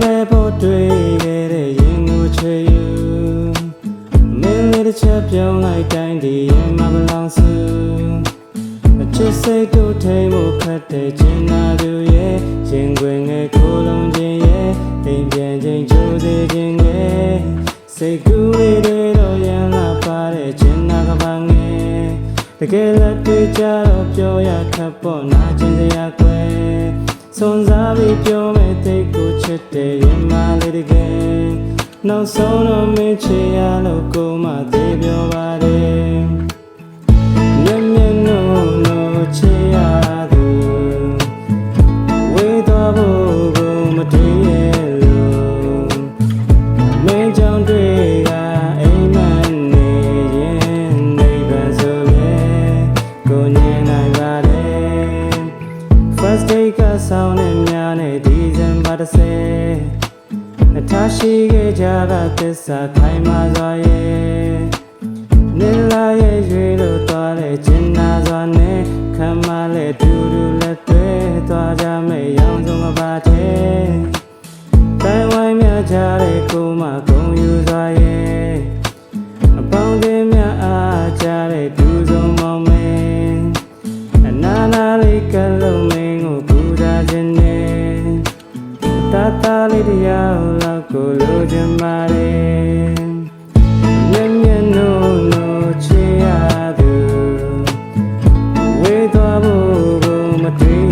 မဲ့ဖို့တွေ့ခဲ့တဲ့ရင်ကိုချွေယူမင်းလေးတစ်ချက်ပြုံးလိုက်တိုင်းဒီရင်မဘလောင်စုအချစ်စိတ်တို့ထိန်ဖို့ခတ်တဲ့ချင်နာသူရဲ့ရင်ခွင်ငယ်ခိုးလုံးခြင်းရဲ့အိမ်ပြန်ချိန်ချိုးသေးခြင်းငယ်စိတ်ကူးလေးတွေတော့ရန်လာပါတဲ့ချင်နာကပါငယ်တကယ်လက်တွေ့ကြတော့ပြောရခက်ပေါ့နာကျင်စရာကွယ်စွန်စားပြီးပြောမဲ့တိတ်ကိုချစ်တဲ့ရင်မလေးတကယ်နောက်ဆုံးတော့မင်းချေရလို့ကိုမသေးပြောပါတယ်မျက်မျက်နှုတ်လို့ချေရသူဝေးသွားဖို့ကိုမတည်ရလို့မင်းကြောင့်တွေကအိမ်မက်နေရင်နေပါဆိုလေကိုညင်နိုင်ပါတယ် First day ကဆောင်းနေများနဲ့ December 10ထားရှိခဲ့ကြတာသစ္စာခိုင်မာစွာရဲ့နေလာရဲ့ရွေလို့သွားတဲ့ကျင်နာစွာနဲ့ခံမလဲတူတူလက်တွေသွားကြမဲ့ရောင်စုံမပါတဲ့တိုင်ဝိုင်းများကြတဲ့ကိုမဂုံယူစွာရဲ့အပေါင်းအသင်းများအားကြတဲ့ဒူဆုံးမောင်မင်းအနာနာလေးကလုံးမင်းကိုပူဇော်ခြင်းနဲ့တာတာလေးတရားလောက်ကိုလိုချင်ပါတယ်မျက်မျက်နှုတ်လို့ချေရသူဝေးသွားဖို့ကိုမတွေ့